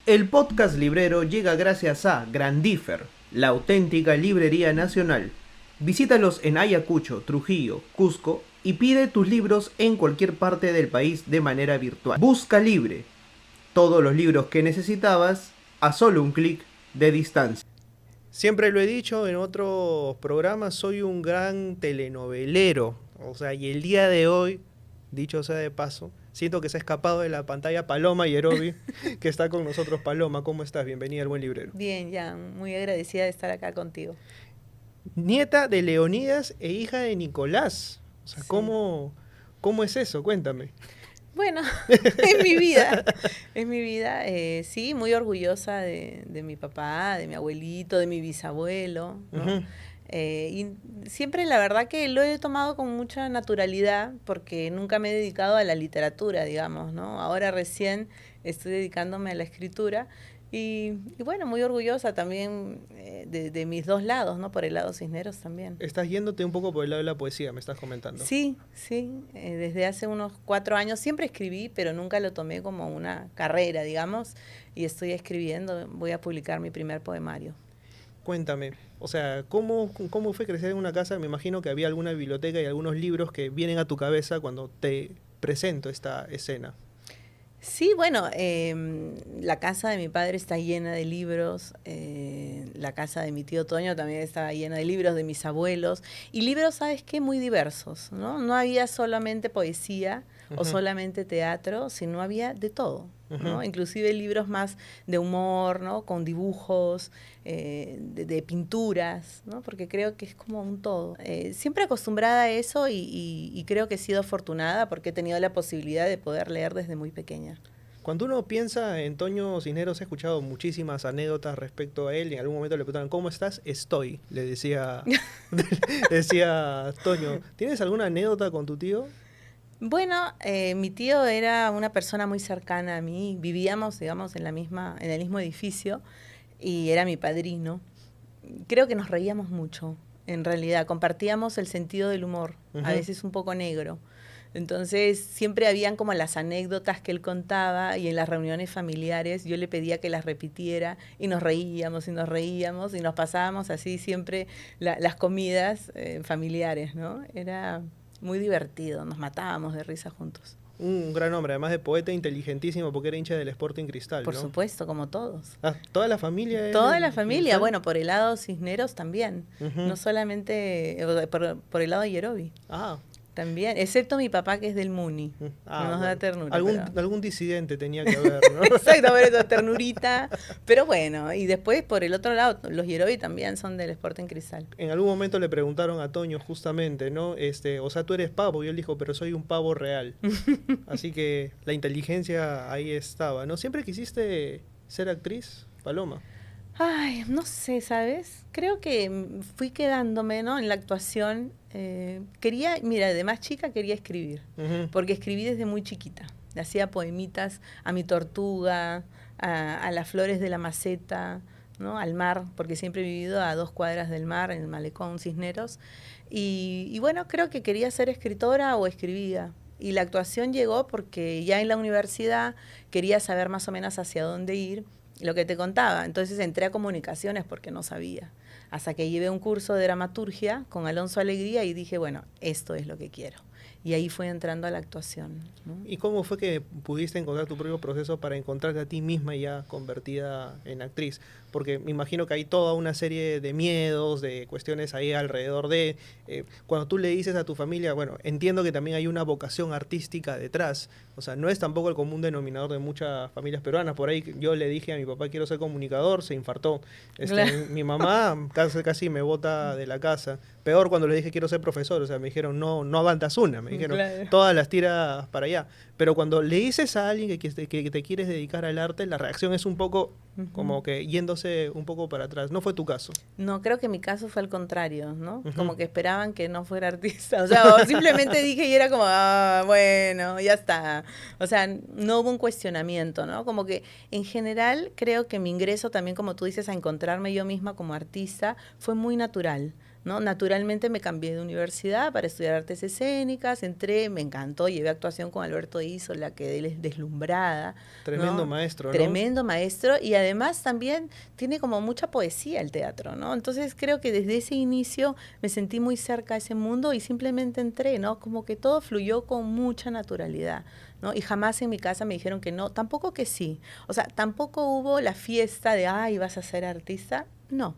El podcast librero llega gracias a Grandífer, la auténtica librería nacional. Visítalos en Ayacucho, Trujillo, Cusco y pide tus libros en cualquier parte del país de manera virtual. Busca Libre, todos los libros que necesitabas a solo un clic de distancia. Siempre lo he dicho en otros programas, soy un gran telenovelero. Y el día de hoy, dicho sea de paso, siento que se ha escapado de la pantalla Paloma Yerobi, que está con nosotros. Paloma, ¿cómo estás? Bienvenida al Buen Librero. Bien, Jan, muy agradecida de estar acá contigo. Nieta de Leonidas e hija de Nicolás. Sí. ¿Cómo es eso? Cuéntame. Bueno, es mi vida, sí, muy orgullosa de mi papá, de mi abuelito, de mi bisabuelo, ¿no? Y siempre la verdad que lo he tomado con mucha naturalidad porque nunca me he dedicado a la literatura, digamos, ¿no? Ahora recién estoy dedicándome a la escritura y bueno, muy orgullosa también de mis dos lados, ¿no? Por el lado Cisneros también. Estás yéndote un poco por el lado de la poesía, me estás comentando. Sí, desde hace unos 4 años siempre escribí, pero nunca lo tomé como una carrera, digamos, y estoy escribiendo, voy a publicar mi primer poemario. Cuéntame, ¿cómo fue crecer en una casa? Me imagino que había alguna biblioteca y algunos libros que vienen a tu cabeza cuando te presento esta escena. Sí, bueno, la casa de mi padre está llena de libros, la casa de mi tío Toño también estaba llena de libros, de mis abuelos, y libros, ¿sabes qué? Muy diversos, ¿no? No había solamente poesía o solamente teatro, sino había de todo, ¿no? Inclusive libros más de humor, ¿no? Con dibujos, de pinturas, ¿no? Porque creo que es como un todo. Siempre acostumbrada a eso y creo que he sido afortunada porque he tenido la posibilidad de poder leer desde muy pequeña. Cuando uno piensa en Toño Cisneros, he escuchado muchísimas anécdotas respecto a él. En algún momento le preguntaban, ¿cómo estás? Estoy, le decía Toño. ¿Tienes alguna anécdota con tu tío? Bueno, mi tío era una persona muy cercana a mí. Vivíamos, digamos, en el mismo edificio y era mi padrino. Creo que nos reíamos mucho, en realidad. Compartíamos el sentido del humor, a veces un poco negro. Entonces, siempre habían como las anécdotas que él contaba y en las reuniones familiares yo le pedía que las repitiera y nos reíamos y nos reíamos y nos pasábamos así siempre las comidas familiares, ¿no? Era muy divertido, nos matábamos de risa juntos. Un gran hombre, además de poeta, inteligentísimo, porque era hincha del Sporting Cristal, Por ¿no? supuesto, como todos. ¿Toda la familia? Toda la familia, bueno, por el lado Cisneros también, no solamente por el lado de Yerobi. También, excepto mi papá que es del Muni, nos da ternura. Algún disidente tenía que haber, ¿no? Exacto, por eso, ternurita, pero bueno, y después por el otro lado, los Yerobi también son del Sporting Cristal. En algún momento le preguntaron a Toño justamente, ¿no? Tú eres pavo, y él dijo, pero soy un pavo real. Así que la inteligencia ahí estaba, ¿no? ¿Siempre quisiste ser actriz, Paloma? Ay, no sé, ¿sabes? Creo que fui quedándome, ¿no? En la actuación. Mira, de más chica quería escribir, porque escribí desde muy chiquita. Le hacía poemitas a mi tortuga, a las flores de la maceta, ¿no? Al mar, porque siempre he vivido a 2 cuadras del mar, en el malecón Cisneros. Y bueno, creo que quería ser escritora o escribía. Y la actuación llegó porque ya en la universidad quería saber más o menos hacia dónde ir. Lo que te contaba, entonces entré a comunicaciones porque no sabía, hasta que llevé un curso de dramaturgia con Alonso Alegría y dije, bueno, esto es lo que quiero. Y ahí fui entrando a la actuación, ¿no? ¿Y cómo fue que pudiste encontrar tu propio proceso para encontrarte a ti misma ya convertida en actriz? Porque me imagino que hay toda una serie de miedos, de cuestiones ahí alrededor de... cuando tú le dices a tu familia, bueno, entiendo que también hay una vocación artística detrás. O sea, no es tampoco el común denominador de muchas familias peruanas. Por ahí yo le dije a mi papá, quiero ser comunicador, se infartó. Claro. Mi mamá casi me bota de la casa. Peor cuando le dije, quiero ser profesor. O sea, me dijeron, no aguantas una. Me dijeron, claro, todas las tiras para allá. Pero cuando le dices a alguien que te quieres dedicar al arte, la reacción es un poco como que yéndose un poco para atrás. ¿No fue tu caso? No, creo que mi caso fue al contrario, ¿no? Como que esperaban que no fuera artista. O simplemente dije y era como, bueno, ya está. O sea, no hubo un cuestionamiento, ¿no? Como que en general creo que mi ingreso también, como tú dices, a encontrarme yo misma como artista fue muy natural. ¿no? Naturalmente me cambié de universidad para estudiar artes escénicas, entré, me encantó, llevé actuación con Alberto Isola, quedé deslumbrada. Tremendo ¿no? maestro, ¿no? Tremendo maestro, y además también tiene como mucha poesía el teatro, ¿no? Entonces creo que desde ese inicio me sentí muy cerca a ese mundo y simplemente entré, ¿no? Como que todo fluyó con mucha naturalidad, ¿no? Y jamás en mi casa me dijeron que no, tampoco que sí. O sea, tampoco hubo la fiesta de, ay, vas a ser artista. No,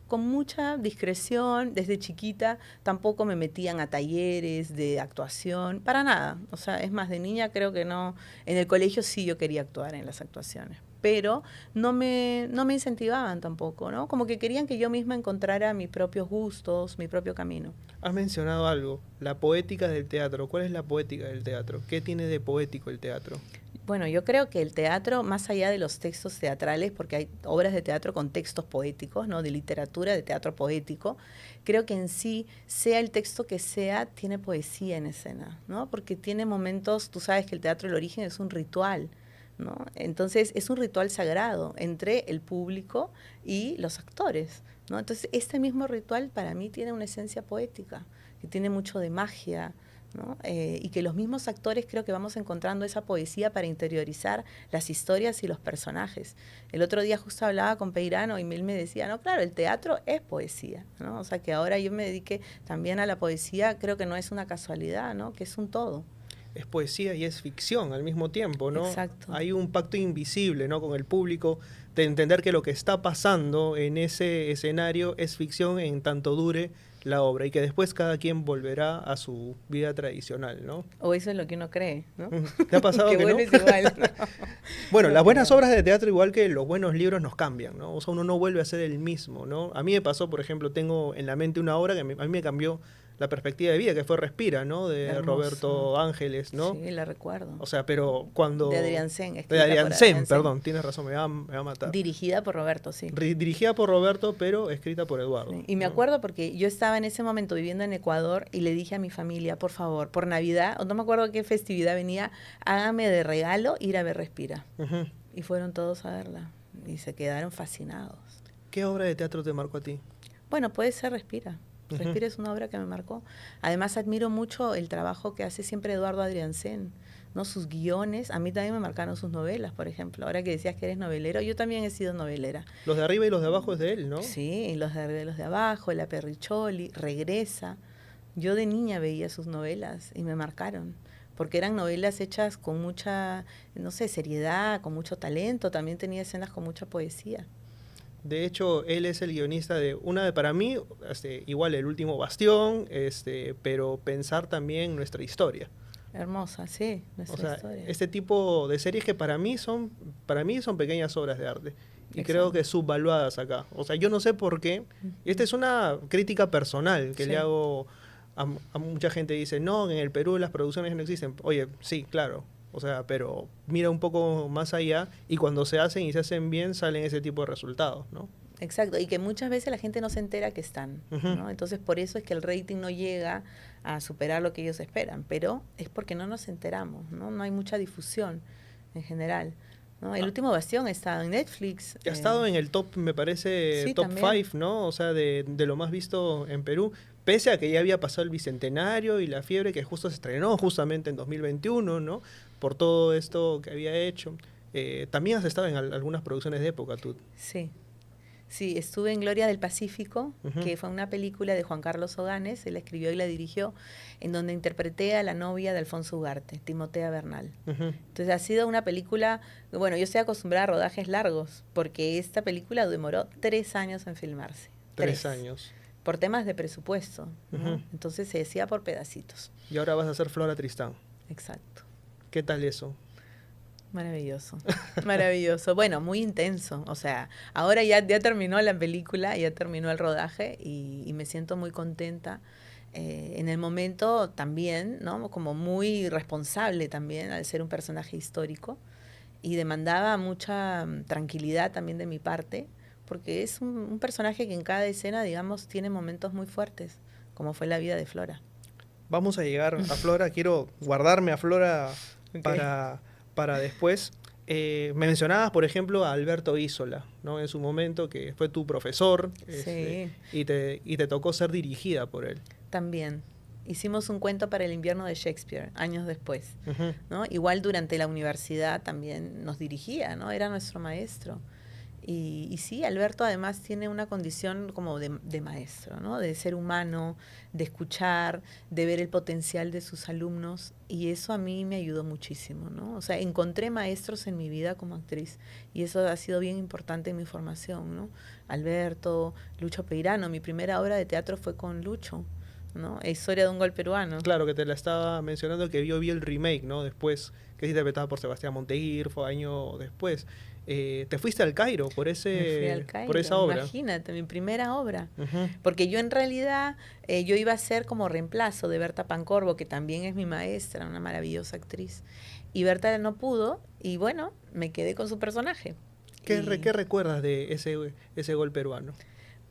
con mucha discreción, desde chiquita tampoco me metían a talleres de actuación, para nada. O sea, es más, de niña creo que no. En el colegio sí yo quería actuar en las actuaciones, pero no me incentivaban tampoco, ¿no? Como que querían que yo misma encontrara mis propios gustos, mi propio camino. Has mencionado algo, la poética del teatro. ¿Cuál es la poética del teatro? ¿Qué tiene de poético el teatro? Bueno, yo creo que el teatro, más allá de los textos teatrales, porque hay obras de teatro con textos poéticos, ¿no? De literatura, de teatro poético, creo que en sí, sea el texto que sea, tiene poesía en escena, ¿no? Porque tiene momentos, tú sabes que el teatro, el origen es un ritual, ¿no? Entonces, es un ritual sagrado entre el público y los actores, ¿no? Entonces, este mismo ritual para mí tiene una esencia poética, que tiene mucho de magia, ¿no? Y que los mismos actores creo que vamos encontrando esa poesía para interiorizar las historias y los personajes. El otro día justo hablaba con Peirano y él me decía, no, claro, el teatro es poesía, ¿no? O sea, que ahora yo me dedique también a la poesía, creo que no es una casualidad, ¿no? Que es un todo. Es poesía y es ficción al mismo tiempo, ¿no? Exacto. Hay un pacto invisible, ¿no? Con el público, de entender que lo que está pasando en ese escenario es ficción en tanto dure la obra y que después cada quien volverá a su vida tradicional, ¿no? O eso es lo que uno cree, ¿no? ¿Te ha pasado que no? vuelves igual, ¿no? Bueno, No, las buenas pero- obras de teatro, igual que los buenos libros, nos cambian, ¿no? O sea, uno no vuelve a ser el mismo, ¿no? A mí me pasó, por ejemplo, tengo en la mente una obra que a mí me cambió la perspectiva de vida, que fue Respira, ¿no? De Hermoso. Roberto Ángeles, ¿no? Sí, la recuerdo. O sea, pero cuando... De Adrián Sen, De escrita Adrián por Sen, Adrián Sen. perdón, tienes razón, me va a matar. Dirigida por Roberto, sí. Dirigida por Roberto, pero escrita por Eduardo. Sí, y me ¿no? acuerdo porque yo estaba en ese momento viviendo en Ecuador y le dije a mi familia, por favor, por Navidad, o no me acuerdo qué festividad venía, hágame de regalo ir a ver Respira. Ujú. Y fueron todos a verla y se quedaron fascinados. ¿Qué obra de teatro te marcó a ti? Bueno, puede ser Respira. Ujú. Respira es una obra que me marcó. Además, admiro mucho el trabajo que hace siempre Eduardo Adriancén, ¿no? Sus guiones. A mí también me marcaron sus novelas, por ejemplo. Ahora que decías que eres novelero, yo también he sido novelera. Los de arriba y los de abajo es de él, ¿no? Sí, los de abajo, La Perricholi, Regresa. Yo de niña veía sus novelas y me marcaron, porque eran novelas hechas con mucha, no sé, seriedad, con mucho talento. También tenía escenas con mucha poesía. De hecho, él es el guionista de una de, para mí, igual El Último Bastión, pero pensar también nuestra historia. Hermosa, sí, O nuestra sea, historia. este tipo de series que para mí son pequeñas obras de arte. Y Exacto. creo que subvaluadas acá. O sea, yo no sé por qué. Esta es una crítica personal que Sí. le hago a mucha gente. Dice, no, en el Perú las producciones no existen. Oye, sí, claro. O sea, pero mira un poco más allá y cuando se hacen y se hacen bien salen ese tipo de resultados, ¿no? Exacto, y que muchas veces la gente no se entera que están, Ujú. ¿no? Entonces por eso es que el rating no llega a superar lo que ellos esperan, pero es porque no nos enteramos, ¿no? No hay mucha difusión en general, ¿no? El Último Bastión está en Netflix. Ha estado en el top, me parece, sí, top también. 5, ¿no? O sea, de lo más visto en Perú. Pese a que ya había pasado el Bicentenario y La Fiebre, que justo se estrenó justamente en 2021, ¿no? Por todo esto que había hecho. También has estado en algunas producciones de época, tú. Sí. Sí, estuve en Gloria del Pacífico, Ujú. que fue una película de Juan Carlos Oganes, él la escribió y la dirigió, en donde interpreté a la novia de Alfonso Ugarte, Timotea Bernal. Ujú. Entonces ha sido una película, bueno, yo estoy acostumbrada a rodajes largos, porque esta película demoró 3 años en filmarse. 3 años. Por temas de presupuesto, ¿no? Ujú. Entonces se decía por pedacitos. Y ahora vas a hacer Flora Tristán. Exacto. ¿Qué tal eso? Maravilloso, maravilloso. Bueno, muy intenso. O sea, ahora ya terminó la película, ya terminó el rodaje y me siento muy contenta. En el momento también, ¿no? Como muy responsable también al ser un personaje histórico y demandaba mucha tranquilidad también de mi parte, porque es un personaje que en cada escena, digamos, tiene momentos muy fuertes, como fue la vida de Flora. Vamos a llegar a Flora. Quiero guardarme a Flora Ok. para después. Me mencionabas, por ejemplo, a Alberto Isola, ¿no? En su momento, que fue tu profesor, Sí. y te tocó ser dirigida por él. También. Hicimos un cuento para el invierno de Shakespeare, años después, Ujú. ¿no? Igual durante la universidad también nos dirigía, ¿no? Era nuestro maestro. Y sí, Alberto además tiene una condición como de maestro, ¿no? De ser humano, de escuchar, de ver el potencial de sus alumnos. Y eso a mí me ayudó muchísimo, ¿no? O sea, encontré maestros en mi vida como actriz. Y eso ha sido bien importante en mi formación, ¿no? Alberto, Lucho Peirano. Mi primera obra de teatro fue con Lucho, ¿no? Historia de un gol peruano. Claro, que te la estaba mencionando, que yo vi el remake, ¿no? Después, que es interpretado por Sebastián Monteguir, fue año después. Te fuiste al Cairo Me fui al por esa Cairo, obra. imagínate, mi primera obra. Ujú. Porque yo en realidad, yo iba a ser como reemplazo de Berta Pancorbo, que también es mi maestra, una maravillosa actriz. Y Berta no pudo, y bueno, me quedé con su personaje. ¿Qué recuerdas de ese gol peruano?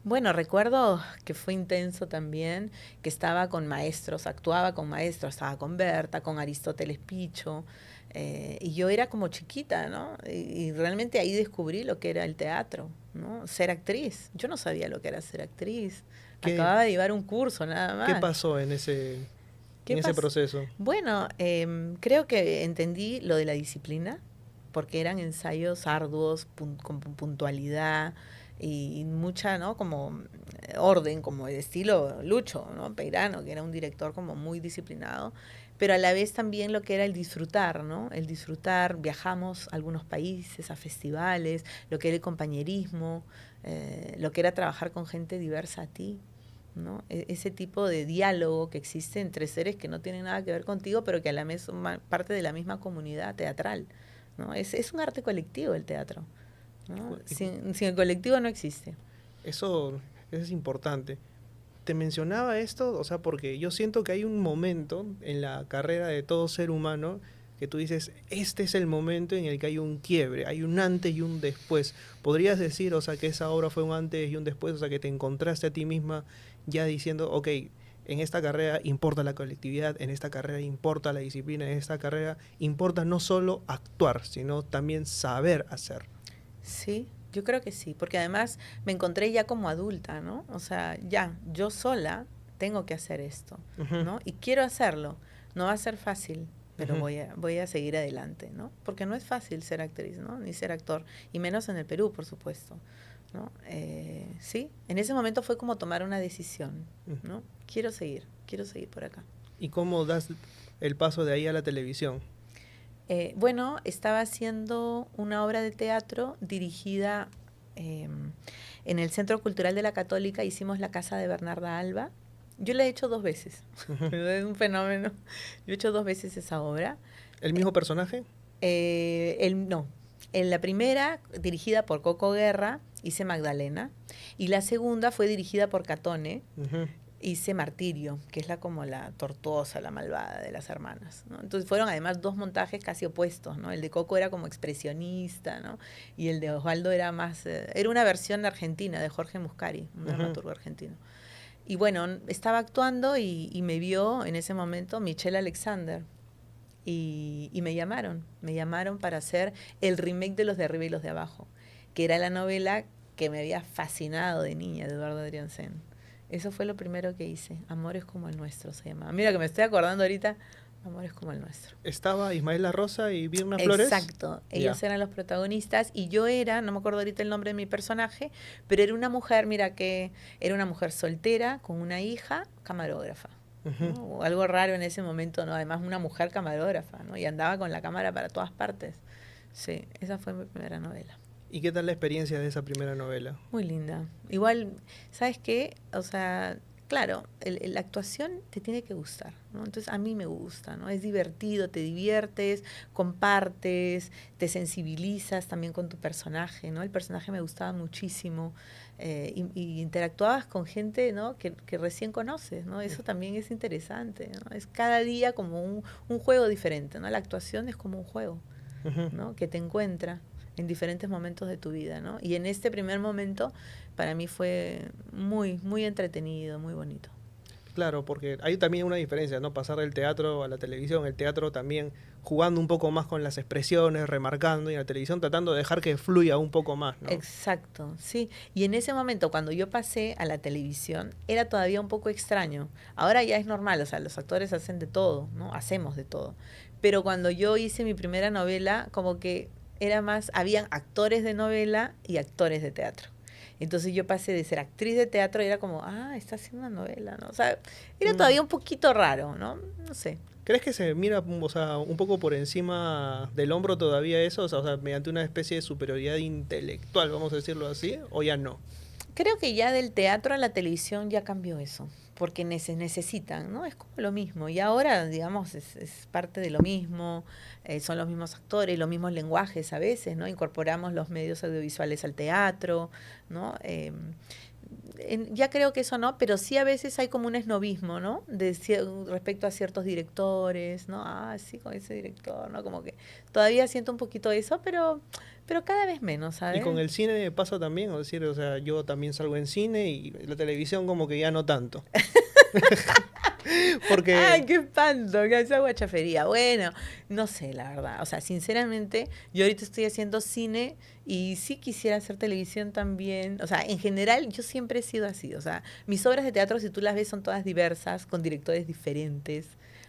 Bueno, recuerdo que fue intenso también, que estaba con maestros, actuaba con maestros, estaba con Berta, con Aristóteles Picho, y yo era como chiquita, ¿no? Y realmente ahí descubrí lo que era el teatro, ¿no? Ser actriz. Yo no sabía lo que era ser actriz. ¿Qué, Acababa de llevar un curso nada qué más. pasó en ¿Qué ese pasa? proceso? Bueno, creo que entendí lo de la disciplina, porque eran ensayos arduos, con puntualidad y mucha, ¿no? Como orden, como el estilo Lucho, ¿no? Peirano, que era un director como muy disciplinado, pero a la vez también lo que era el disfrutar, ¿no? El disfrutar, viajamos a algunos países, a festivales, lo que era el compañerismo, lo que era trabajar con gente diversa a ti, ¿no? Ese tipo de diálogo que existe entre seres que no tienen nada que ver contigo, pero que a la vez son parte de la misma comunidad teatral, ¿no? Es un arte colectivo el teatro, ¿no? Sin el colectivo no existe. Eso es importante. Te mencionaba esto, o sea, porque yo siento que hay un momento en la carrera de todo ser humano que tú dices, este es el momento en el que hay un quiebre, hay un antes y un después. ¿Podrías decir, o sea, que esa obra fue un antes y un después, o sea, que te encontraste a ti misma ya diciendo, ok, en esta carrera importa la colectividad, en esta carrera importa la disciplina, en esta carrera importa no solo actuar, sino también saber hacer? Sí, yo creo que sí, porque además me encontré ya como adulta, ¿no? O sea, ya, yo sola tengo que hacer esto, Ujú, ¿no? Y quiero hacerlo. No va a ser fácil, pero ujú. voy a seguir adelante, ¿no? Porque no es fácil ser actriz, ¿no? Ni ser actor, y menos en el Perú, por supuesto, ¿no? Sí, en ese momento fue como tomar una decisión, ¿no? Quiero seguir por acá. ¿Y cómo das el paso de ahí a la televisión? Bueno, estaba haciendo una obra de teatro dirigida en el Centro Cultural de la Católica. Hicimos La Casa de Bernarda Alba. Yo la he hecho 2 veces. Es un fenómeno. Yo he hecho 2 veces esa obra. ¿El mismo personaje? No. En la primera, dirigida por Coco Guerra, hice Magdalena. Y la segunda fue dirigida por Catone. Ujú. Hice Martirio, que es como la tortuosa, la malvada de las hermanas, ¿no? Entonces fueron además 2 montajes casi opuestos, ¿no? El de Coco era como expresionista, ¿no? Y el de Osvaldo era más, era una versión argentina de Jorge Muscari, un dramaturgo argentino. Y bueno, estaba actuando y me vio en ese momento Michelle Alexander. Y me llamaron para hacer el remake de Los de Arriba y los de Abajo, que era la novela que me había fascinado de niña, de Eduardo Adriansen. Eso fue lo primero que hice. Amores como el nuestro se llamaba. Mira que me estoy acordando ahorita. Amores como el nuestro. Estaba Ismael La Rosa y Virna Flores. Exacto. Ellos Ya. eran los protagonistas y yo era, no me acuerdo ahorita el nombre de mi personaje, pero era una mujer, mira que era una mujer soltera con una hija, camarógrafa. Ujú. ¿No? O algo raro en ese momento, ¿no? Además una mujer camarógrafa, ¿no? Y andaba con la cámara para todas partes. Sí, esa fue mi primera novela. ¿Y qué tal la experiencia de esa primera novela? Muy linda. Igual, ¿sabes qué? O sea, claro, la actuación te tiene que gustar, ¿no? Entonces a mí me gusta, ¿no? Es divertido, te diviertes, compartes, te sensibilizas también con tu personaje, ¿no? El personaje me gustaba muchísimo y interactuabas con gente, ¿no? Que recién conoces, ¿no? Eso también es interesante, ¿no? Es cada día como un juego diferente, ¿no? La actuación es como un juego, Ujú. ¿no? Que te encuentra en diferentes momentos de tu vida, ¿no? Y en este primer momento para mí fue muy, muy entretenido, muy bonito. Claro, porque hay también una diferencia, ¿no? Pasar del teatro a la televisión, el teatro también jugando un poco más con las expresiones, remarcando, y en la televisión tratando de dejar que fluya un poco más, ¿no? Exacto, sí. Y en ese momento, cuando yo pasé a la televisión, era todavía un poco extraño. Ahora ya es normal, o sea, los actores hacen de todo, ¿no? Hacemos de todo. Pero cuando yo hice mi primera novela, como que era más, habían actores de novela y actores de teatro. Entonces yo pasé de ser actriz de teatro y era como, está haciendo una novela, ¿no? O sea, era todavía un poquito raro, ¿no? No sé. ¿Crees que se mira, o sea, un poco por encima del hombro todavía eso? O sea, mediante una especie de superioridad intelectual, vamos a decirlo así, o ya no. Creo que ya del teatro a la televisión ya cambió eso, porque necesitan, ¿no? Es como lo mismo. Y ahora, digamos, es parte de lo mismo, son los mismos actores, los mismos lenguajes a veces, ¿no? Incorporamos los medios audiovisuales al teatro, ¿no? Ya creo que eso no, pero sí a veces hay como un esnovismo, ¿no? Respecto a ciertos directores, ¿no? Sí, con ese director, ¿no? Como que todavía siento un poquito eso, pero cada vez menos, ¿sabes? Y con el cine pasa también, es decir, o sea, yo también salgo en cine y la televisión como que ya no tanto. Porque... ¡Ay, qué espanto! Que esa guachafería. Bueno, no sé, la verdad. O sea, sinceramente, yo ahorita estoy haciendo cine y sí quisiera hacer televisión también. O sea, en general, yo siempre he sido así. O sea, mis obras de teatro, si tú las ves, son todas diversas, con directores diferentes.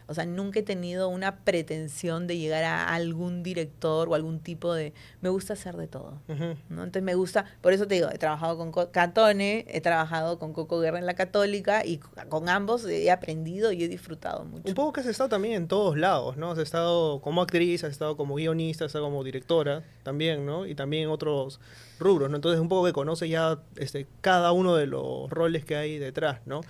O sea, nunca he tenido una pretensión de llegar a algún director o algún tipo de... Me gusta hacer de todo, ¿no? Entonces me gusta... Por eso te digo, he trabajado con Catone, he trabajado con Coco Guerra en La Católica y con ambos he aprendido y he disfrutado mucho. Un poco que has estado también en todos lados, ¿no? Has estado como actriz, has estado como guionista, has estado como directora también, ¿no? Y también en otros rubros, ¿no? Entonces un poco que conoces ya cada uno de los roles que hay detrás, ¿no?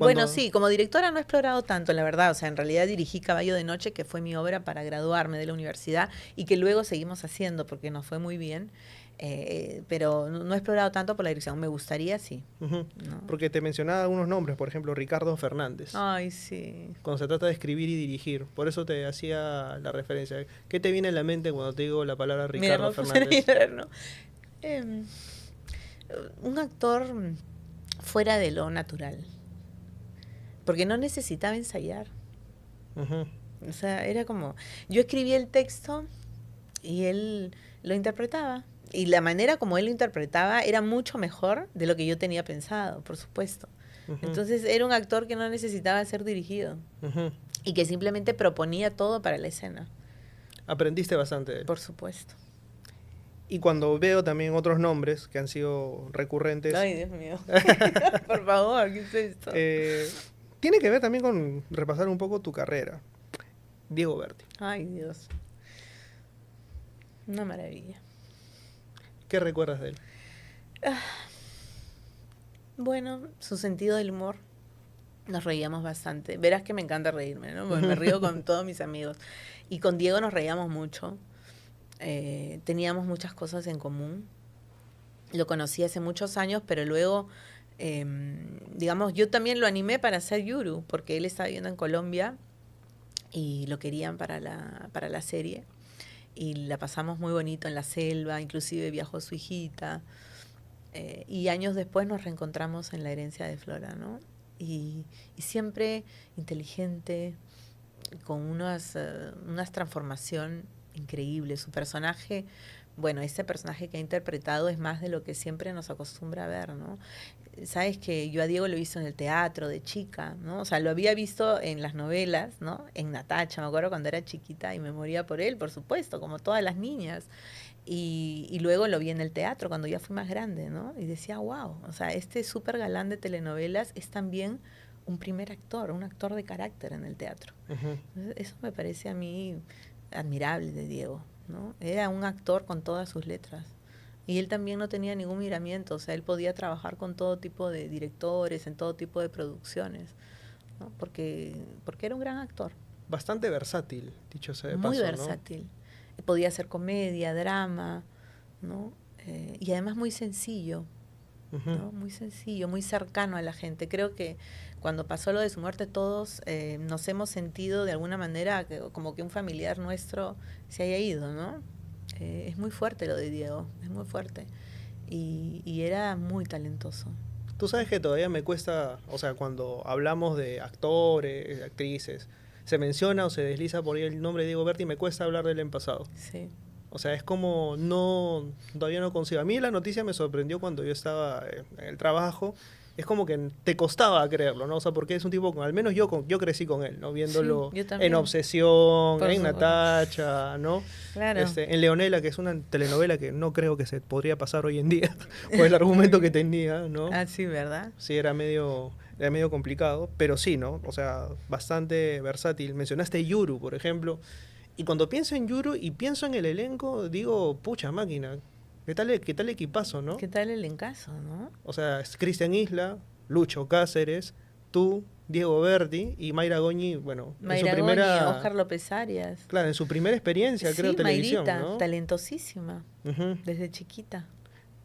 Bueno, sí, como directora no he explorado tanto, la verdad. O sea, en realidad dirigí Caballo de Noche, que fue mi obra para graduarme de la universidad y que luego seguimos haciendo porque nos fue muy bien. Pero no he explorado tanto por la dirección. Me gustaría, sí. ¿No? Porque te mencionaba algunos nombres, por ejemplo, Ricardo Fernández. Ay, sí. Cuando se trata de escribir y dirigir. Por eso te hacía la referencia. ¿Qué te viene a la mente cuando te digo la palabra Ricardo Fernández? Un actor fuera de lo natural. Porque no necesitaba ensayar. O sea, era como... Yo escribía el texto y él lo interpretaba. Y la manera como él lo interpretaba era mucho mejor de lo que yo tenía pensado, por supuesto. Entonces era un actor que no necesitaba ser dirigido. Y que simplemente proponía todo para la escena. Aprendiste bastante de él. Por supuesto. Y cuando veo también otros nombres que han sido recurrentes... Ay, Dios mío. Por favor, ¿qué es esto? Tiene que ver también con repasar un poco tu carrera. Diego Berti. Ay, Dios. Una maravilla. ¿Qué recuerdas de él? Bueno, su sentido del humor. Nos reíamos bastante. Verás que me encanta reírme, ¿no? Porque me río con todos mis amigos. Y con Diego nos reíamos mucho. Teníamos muchas cosas en común. Lo conocí hace muchos años, pero luego... digamos, yo también lo animé para hacer Yuru, porque él estaba viviendo en Colombia y lo querían para la serie. Y la pasamos muy bonito en la selva, inclusive viajó su hijita. Y años después nos reencontramos en La herencia de Flora, ¿no? Y siempre inteligente, con unas transformación increíble. Su personaje... Bueno, ese personaje que ha interpretado es más de lo que siempre nos acostumbra a ver, ¿no? Sabes que yo a Diego lo he visto en el teatro de chica, ¿no? O sea, lo había visto en las novelas, ¿no? En Natacha, me acuerdo cuando era chiquita y me moría por él, por supuesto, como todas las niñas. Y luego lo vi en el teatro cuando ya fui más grande, ¿no? Y decía, wow, o sea, este súper galán de telenovelas es también un primer actor, un actor de carácter en el teatro. Eso me parece a mí admirable de Diego, ¿no? Era un actor con todas sus letras. Y él también no tenía ningún miramiento, o sea, él podía trabajar con todo tipo de directores, en todo tipo de producciones, ¿no? Porque era un gran actor. Bastante versátil, dicho sea de paso, muy versátil. ¿No? Podía hacer comedia, drama, ¿no? Y además muy sencillo, ¿no? Muy sencillo, muy cercano a la gente. Creo que cuando pasó lo de su muerte todos nos hemos sentido de alguna manera como que un familiar nuestro se haya ido, ¿no? Es muy fuerte lo de Diego, es muy fuerte. Y era muy talentoso, Tú sabes que todavía me cuesta, o sea, cuando hablamos de actores, actrices, se menciona o se desliza por ahí el nombre de Diego Berti y me cuesta hablar de él en pasado. Sí. O sea, es como no, todavía no consigo. A mí la noticia me sorprendió cuando yo estaba en el trabajo. Es como que te costaba creerlo, ¿no? O sea, porque es un tipo, al menos yo crecí con él, ¿no? Viéndolo Sí, yo también. en Obsesión, Por en supuesto. Natacha, ¿no? Claro. En Leonela, que es una telenovela que no creo que se podría pasar hoy en día, por el argumento que tenía, ¿no? Ah, sí, ¿verdad? Sí, era medio complicado, pero sí, ¿no? O sea, bastante versátil. Mencionaste Yuru, por ejemplo, y cuando pienso en Yuru y pienso en el elenco, digo, pucha máquina, qué tal equipazo, ¿no? ¿Qué tal el encaso, no? O sea, es Cristian Isla, Lucho Cáceres, tú, Diego Berti y Mayra Goñi, bueno, Mayra en su primera... Goñi, Óscar López Arias. Claro, en su primera experiencia, creo, Sí, televisión, Mayrita, ¿no? talentosísima, Ujú, desde chiquita.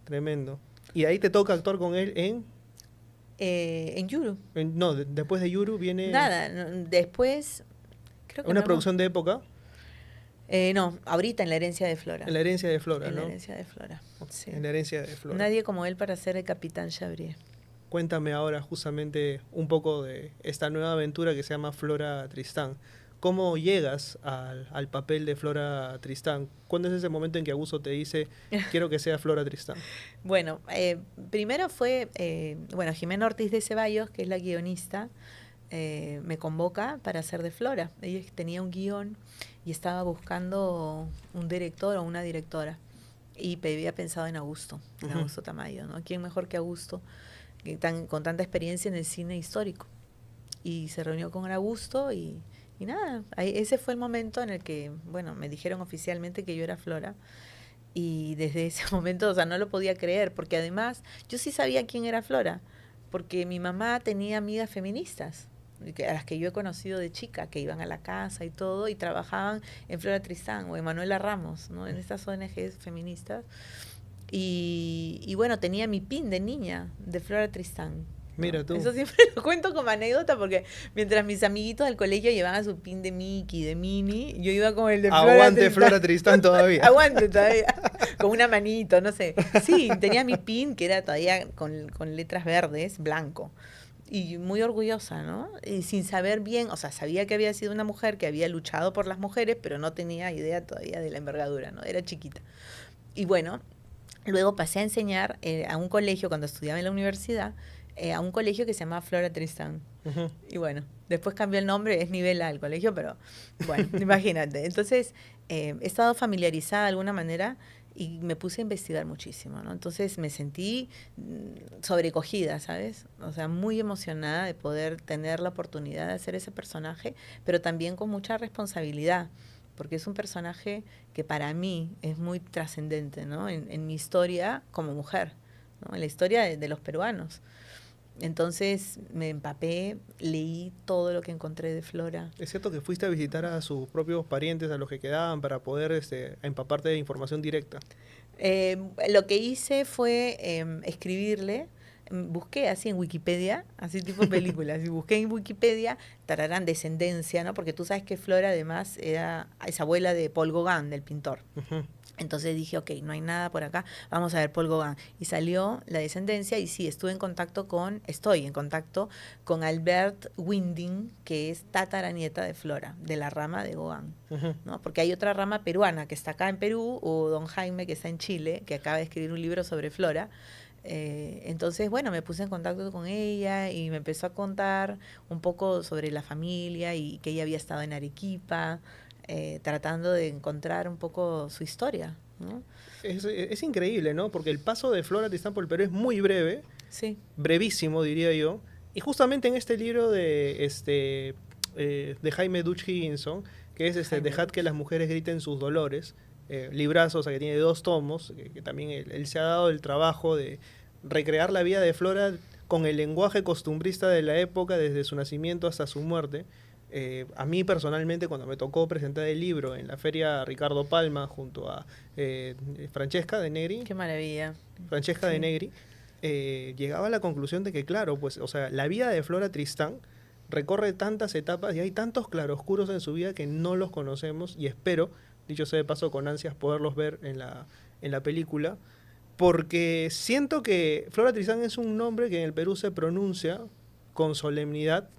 tremendo. Y ahí te toca actuar con él En Yuru. no, después de Yuru viene Nada, después, creo que una no, producción de época, no, ahorita en La herencia de Flora. en la herencia de Flora, En La ¿no? herencia de Flora, sí. En la herencia de Flora. Nadie como él para ser el Capitán Chabrier. Cuéntame ahora justamente un poco de esta nueva aventura que se llama Flora Tristán. ¿Cómo llegas al papel de Flora Tristán? ¿Cuándo es ese momento en que Augusto te dice, quiero que sea Flora Tristán? Bueno, primero fue, Jimena Ortiz de Ceballos, que es la guionista, me convoca para hacer de Flora. Ella tenía un guión y estaba buscando un director o una directora. Y había pensado en Augusto Tamayo, ¿no? ¿Quién mejor que Augusto, con tanta experiencia en el cine histórico? Y se reunió con Augusto y nada, ese fue el momento en el que, bueno, me dijeron oficialmente que yo era Flora. Y desde ese momento, o sea, no lo podía creer, porque además yo sí sabía quién era Flora, porque mi mamá tenía amigas feministas, a las que yo he conocido de chica, que iban a la casa y todo, y trabajaban en Flora Tristán o en Manuela Ramos, ¿no? En estas ONGs feministas. Y bueno, tenía mi pin de niña de Flora Tristán, ¿no? Mira tú. Eso siempre lo cuento como anécdota porque mientras mis amiguitos del colegio llevaban su pin de Mickey, de Minnie, yo iba con el de Flora Aguante Tristán. Flora Tristán todavía. Aguante todavía. Con una manito, no sé. Sí, tenía mi pin que era todavía con letras verdes, blanco. Y muy orgullosa, ¿no? Y sin saber bien, o sea, sabía que había sido una mujer que había luchado por las mujeres, pero no tenía idea todavía de la envergadura, ¿no? Era chiquita. Y bueno, luego pasé a enseñar a un colegio, cuando estudiaba en la universidad, a un colegio que se llamaba Flora Tristán. Ujú. Y bueno, después cambió el nombre, es nivel A el colegio, pero bueno, imagínate. Entonces, he estado familiarizada de alguna manera y me puse a investigar muchísimo, ¿no? Entonces me sentí sobrecogida, ¿sabes? O sea, muy emocionada de poder tener la oportunidad de hacer ese personaje, pero también con mucha responsabilidad, porque es un personaje que para mí es muy trascendente, ¿no? En mi historia como mujer, ¿no? En la historia de los peruanos. Entonces me empapé, leí todo lo que encontré de Flora. ¿Es cierto que fuiste a visitar a sus propios parientes, a los que quedaban, para poder empaparte de información directa? Lo que hice fue escribirle, busqué así en Wikipedia, así tipo películas, y busqué en Wikipedia, tararán, descendencia, ¿no? Porque tú sabes que Flora además es abuela de Paul Gauguin, del pintor. Ujú. Entonces dije, ok, no hay nada por acá, vamos a ver Paul Gauguin. Y salió la descendencia y sí, estoy en contacto con Albert Winding, que es tataranieta de Flora, de la rama de Gauguin, Ujú. ¿no? Porque hay otra rama peruana que está acá en Perú, o don Jaime, que está en Chile, que acaba de escribir un libro sobre Flora. Entonces, bueno, me puse en contacto con ella y me empezó a contar un poco sobre la familia y que ella había estado en Arequipa, tratando de encontrar un poco su historia, ¿no? Es increíble, ¿no? Porque el paso de Flora Tristán por el Perú es muy breve, Sí. brevísimo, diría yo. Y justamente en este libro de Jaime Dutch Higginson, que es Jaime Dejad que las mujeres griten sus dolores, librazo, o sea, que tiene 2 tomos, que también él se ha dado el trabajo de recrear la vida de Flora con el lenguaje costumbrista de la época, desde su nacimiento hasta su muerte. A mí personalmente, cuando me tocó presentar el libro en la feria Ricardo Palma junto a Francesca de Negri, Qué maravilla. Francesca Sí. de Negri, llegaba a la conclusión de que, claro, pues, o sea, la vida de Flora Tristán recorre tantas etapas y hay tantos claroscuros en su vida que no los conocemos, y espero, dicho sea de paso, con ansias poderlos ver en la película, Porque siento que Flora Tristán es un nombre que en el Perú se pronuncia con solemnidad,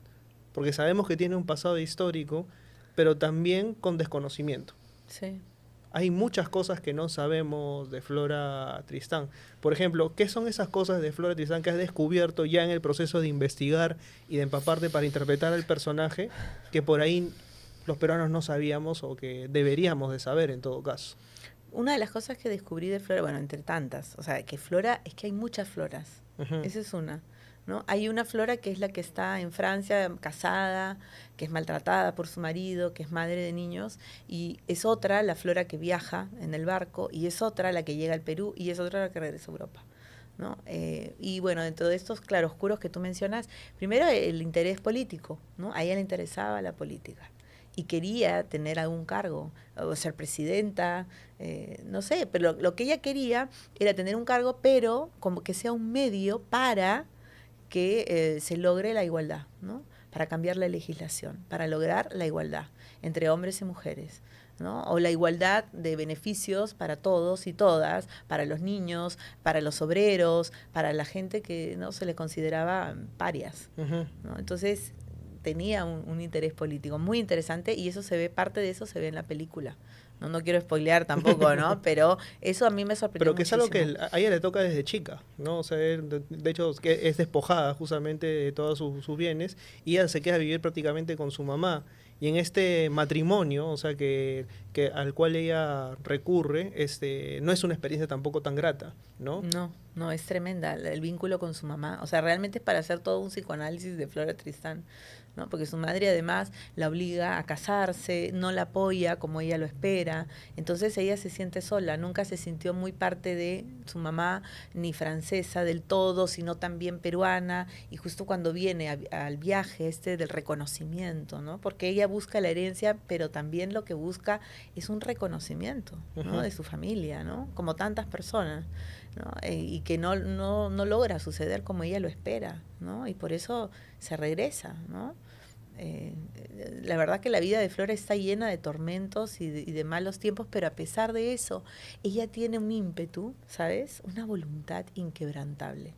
porque sabemos que tiene un pasado histórico, pero también con desconocimiento. Sí. Hay muchas cosas que no sabemos de Flora Tristán. Por ejemplo, ¿qué son esas cosas de Flora Tristán que has descubierto ya en el proceso de investigar y de empaparte para interpretar al personaje, que por ahí los peruanos no sabíamos o que deberíamos de saber en todo caso? Una de las cosas que descubrí de Flora, bueno, entre tantas, o sea, que Flora, es que hay muchas Floras. Ujú. Esa es una, ¿no? Hay una Flora que es la que está en Francia, casada, que es maltratada por su marido, que es madre de niños, y es otra, la Flora que viaja en el barco, y es otra la que llega al Perú, y es otra la que regresa a Europa, ¿no? Y bueno, dentro de estos claroscuros que tú mencionas, primero el interés político, ¿no? A ella le interesaba la política y quería tener algún cargo, o ser presidenta, no sé, pero lo que ella quería era tener un cargo, pero como que sea un medio para que se logre la igualdad, ¿no? Para cambiar la legislación, para lograr la igualdad entre hombres y mujeres, ¿no? O la igualdad de beneficios para todos y todas, para los niños, para los obreros, para la gente que no se les consideraba parias, Ujú. ¿no? Entonces tenía un interés político muy interesante y eso se ve, parte de eso se ve en la película. No quiero spoilear tampoco, ¿no? Pero eso a mí me sorprendió Pero que es algo que muchísimo. a ella le toca desde chica, ¿no? O sea, de hecho, que es despojada justamente de todos sus bienes y ella se queda a vivir prácticamente con su mamá. Y en este matrimonio, o sea, que al cual ella recurre, no es una experiencia tampoco tan grata, ¿no? No, es tremenda el vínculo con su mamá. O sea, realmente es para hacer todo un psicoanálisis de Flora Tristán, ¿no? Porque su madre además la obliga a casarse, no la apoya como ella lo espera. Entonces ella se siente sola, nunca se sintió muy parte de su mamá, ni francesa del todo, sino también peruana. Y justo cuando viene al viaje del reconocimiento, ¿no? Porque ella busca la herencia, pero también lo que busca es un reconocimiento, ¿no? Ujú. De su familia, ¿no? Como tantas personas, ¿no? Y que no logra suceder como ella lo espera, ¿no? Y por eso se regresa, ¿no? La verdad que la vida de Flora está llena de tormentos y de malos tiempos, pero a pesar de eso, ella tiene un ímpetu, ¿sabes? Una voluntad inquebrantable.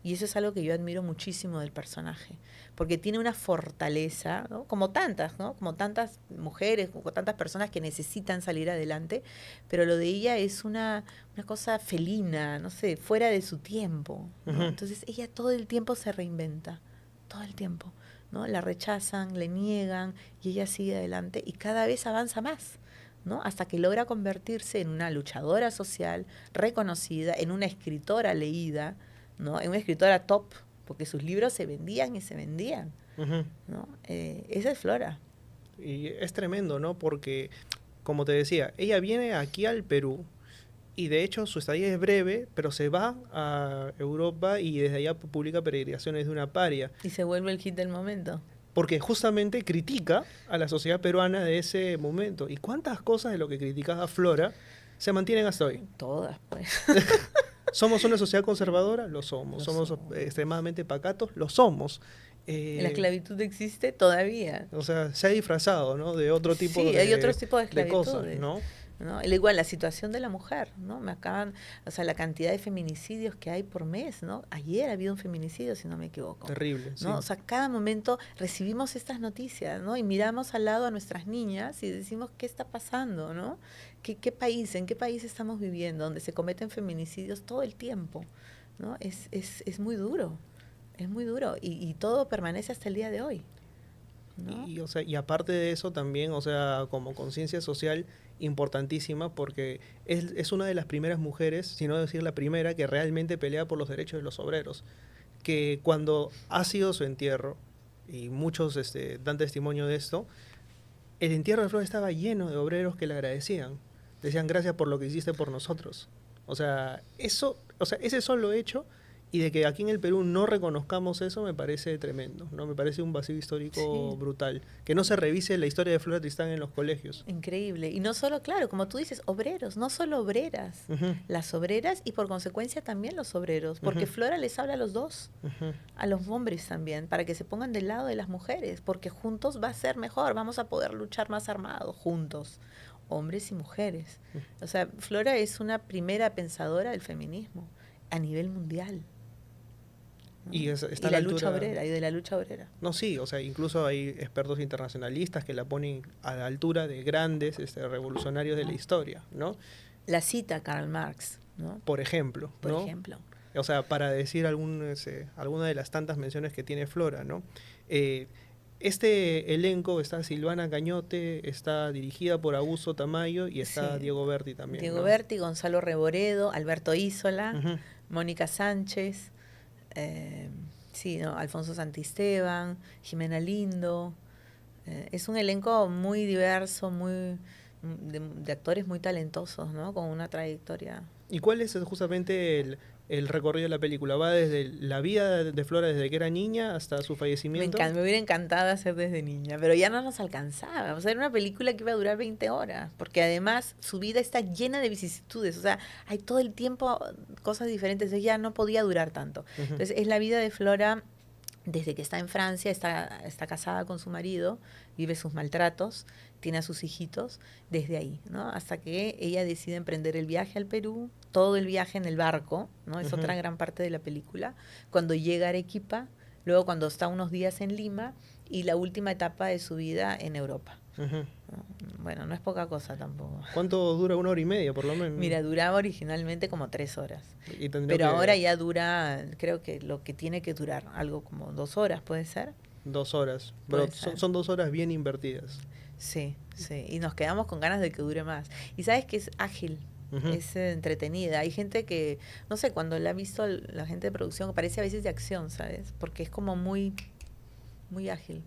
Y eso es algo que yo admiro muchísimo del personaje, porque tiene una fortaleza, ¿no? Como tantas, ¿no? Como tantas mujeres, como tantas personas que necesitan salir adelante, pero lo de ella es una cosa felina, no sé, fuera de su tiempo, ¿no? Ujú. Entonces ella todo el tiempo se reinventa, todo el tiempo, ¿no? La rechazan, le niegan y ella sigue adelante y cada vez avanza más, ¿no? Hasta que logra convertirse en una luchadora social reconocida, en una escritora leída, ¿no? En una escritora top, porque sus libros se vendían y se vendían, Ujú. ¿no? Esa es Flora. Y es tremendo, ¿no? Porque, como te decía, ella viene aquí al Perú y de hecho su estadía es breve, pero se va a Europa y desde allá publica Peregrinaciones de una paria, Y se vuelve el hit del momento. porque justamente critica a la sociedad peruana de ese momento. ¿Y cuántas cosas de lo que criticaba Flora se mantienen hasta hoy? Todas, pues. ¿Somos una sociedad conservadora? Lo somos. Lo ¿Somos somos. extremadamente pacatos? Lo somos. La esclavitud existe todavía. O sea, se ha disfrazado, ¿no? De otro tipo Sí, de, hay otros tipos de de cosas, esclavitudes, ¿no? ¿no? Igual la situación de la mujer, ¿no? O sea, la cantidad de feminicidios que hay por mes, ¿no? Ayer ha habido un feminicidio, si no me equivoco. Terrible, sí. ¿No? O sea, cada momento recibimos estas noticias, ¿no? Y miramos al lado a nuestras niñas y decimos, ¿qué está pasando, no? ¿En qué país estamos viviendo donde se cometen feminicidios todo el tiempo, ¿no? Es muy duro, es muy duro y todo permanece hasta el día de hoy, ¿no? O sea, y aparte de eso también, o sea, como conciencia social importantísima, porque es una de las primeras mujeres, si no decir la primera, que realmente pelea por los derechos de los obreros. Que cuando ha sido su entierro, y muchos dan testimonio de esto, el entierro de Flor estaba lleno de obreros que le agradecían. Decían, gracias por lo que hiciste por nosotros. O sea, ese solo hecho, y de que aquí en el Perú no reconozcamos eso, me parece tremendo, ¿no? Me parece un vacío histórico Sí. brutal. Que no se revise la historia de Flora Tristán en los colegios. Increíble. Y no solo, claro, como tú dices, obreros, no solo obreras. Ujú, Las obreras y por consecuencia también los obreros, porque Ujú. Flora les habla a los dos, ujú. a los hombres también, para que se pongan del lado de las mujeres, porque juntos va a ser mejor, vamos a poder luchar más armados, juntos. hombres y mujeres. O sea, Flora es una primera pensadora del feminismo a nivel mundial. ¿No? Y, está la lucha obrera, y de la lucha obrera. No, sí, o sea, incluso hay expertos internacionalistas que la ponen a la altura de grandes revolucionarios de la historia, ¿no? La cita Karl Marx, ¿no? Por ejemplo, Por ¿no? ejemplo. O sea, para decir alguna de las tantas menciones que tiene Flora, ¿no? Este elenco está Silvana Cañote, está dirigida por Augusto Tamayo y está Sí. Diego Berti también. Diego ¿no? Berti, Gonzalo Reboredo, Alberto Isola, Ujú. Mónica Sánchez, sí, ¿no? Alfonso Santisteban, Jimena Lindo. Es un elenco muy diverso, muy de actores muy talentosos, ¿no? Con una trayectoria. ¿Y cuál es justamente el recorrido de la película? ¿Va desde la vida de Flora desde que era niña hasta su fallecimiento? Me hubiera encantado hacer desde niña, pero ya no nos alcanzaba. O sea, era una película que iba a durar 20 horas, porque además su vida está llena de vicisitudes. O sea, hay todo el tiempo cosas diferentes, entonces ya no podía durar tanto. Ujú. Entonces, es la vida de Flora desde que está en Francia, está casada con su marido, vive sus maltratos, tiene a sus hijitos, desde ahí, ¿no? Hasta que ella decide emprender el viaje al Perú, todo el viaje en el barco, ¿no? Es Ujú. otra gran parte de la película. Cuando llega a Arequipa, luego cuando está unos días en Lima y la última etapa de su vida en Europa. Ujú. ¿No? Bueno, no es poca cosa tampoco. ¿Cuánto dura? 1 hora y media, por lo menos. Mira, duraba originalmente como 3 horas. Y tendría Pero que- ahora ya dura, creo que lo que tiene que durar, algo como 2 horas, ¿puede ser? 2 horas. Puede Pero ser. son 2 horas bien invertidas. Sí, sí. Y nos quedamos con ganas de que dure más. Y sabes que es ágil, Ujú. es entretenida. Hay gente que, no sé, cuando la ha visto la gente de producción, parece a veces de acción, ¿sabes? Porque es como muy, muy ágil.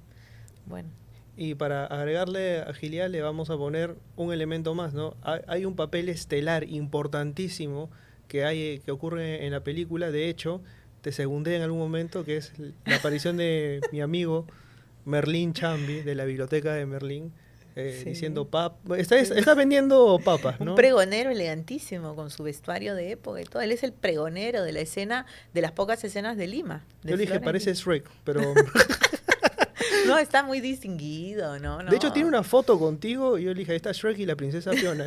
Bueno. Y para agregarle agilidad le vamos a poner un elemento más, ¿no? Hay un papel estelar importantísimo que ocurre en la película. De hecho, te segundé en algún momento, que es la aparición de mi amigo Merlín Chambi, de la biblioteca de Merlín, Sí. diciendo está vendiendo papas, ¿no? Un pregonero elegantísimo con su vestuario de época y todo. Él es el pregonero de la escena, de las pocas escenas de Lima. De Yo le dije, Flora. parece Shrek, pero No, está muy distinguido, ¿no? de hecho No. tiene una foto contigo y yo le dije, ahí está Shrek y la princesa Fiona.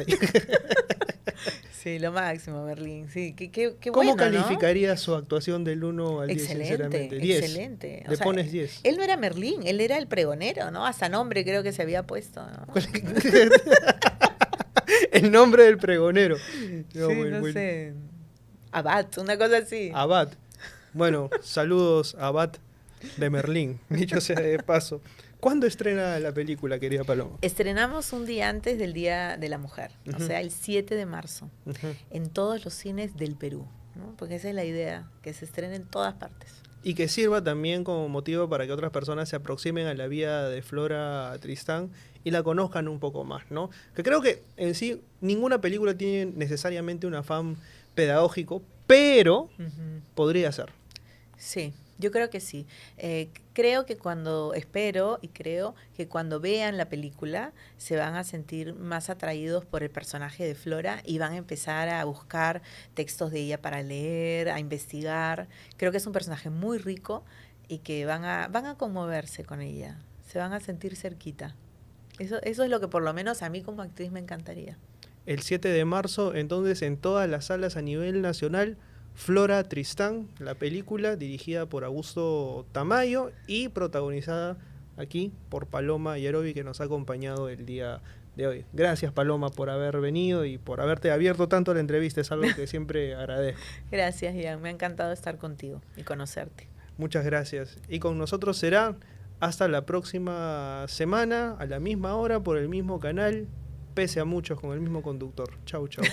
Sí, lo máximo, Berlín. Sí, qué ¿Cómo bueno, ¿no? calificarías su actuación del 1 al 10, Excelente, sinceramente? 10. excelente. O Le sea, pones 10. Él no era Merlín, él era el pregonero, ¿no? Hasta nombre creo que se había puesto, ¿no? El nombre del pregonero. No, sí, muy- no muy- sé. Abad, una cosa así. Abad. Bueno, saludos a Abad de Merlín, dicho sea de paso. ¿Cuándo estrena la película, querida Paloma? Estrenamos un día antes del Día de la Mujer, o Ujú. sea, el 7 de marzo, Ujú. en todos los cines del Perú, ¿no? Porque esa es la idea, que se estrene en todas partes. Y que sirva también como motivo para que otras personas se aproximen a la vida de Flora Tristán y la conozcan un poco más, ¿no? Que creo que en sí ninguna película tiene necesariamente un afán pedagógico, pero Ujú. podría ser. Sí, yo creo que sí. Creo que espero y creo que cuando vean la película se van a sentir más atraídos por el personaje de Flora y van a empezar a buscar textos de ella para leer, a investigar. Creo que es un personaje muy rico y que van a conmoverse con ella, se van a sentir cerquita. Eso es lo que por lo menos a mí como actriz me encantaría. El 7 de marzo, entonces, en todas las salas a nivel nacional, Flora Tristán, la película dirigida por Augusto Tamayo y protagonizada aquí por Paloma Yarobi, que nos ha acompañado el día de hoy. Gracias, Paloma, por haber venido y por haberte abierto tanto a la entrevista. Es algo que siempre agradezco. Gracias, Ian. Me ha encantado estar contigo y conocerte. Muchas gracias. Y con nosotros será hasta la próxima semana, a la misma hora, por el mismo canal, pese a muchos, con el mismo conductor. Chau, chau.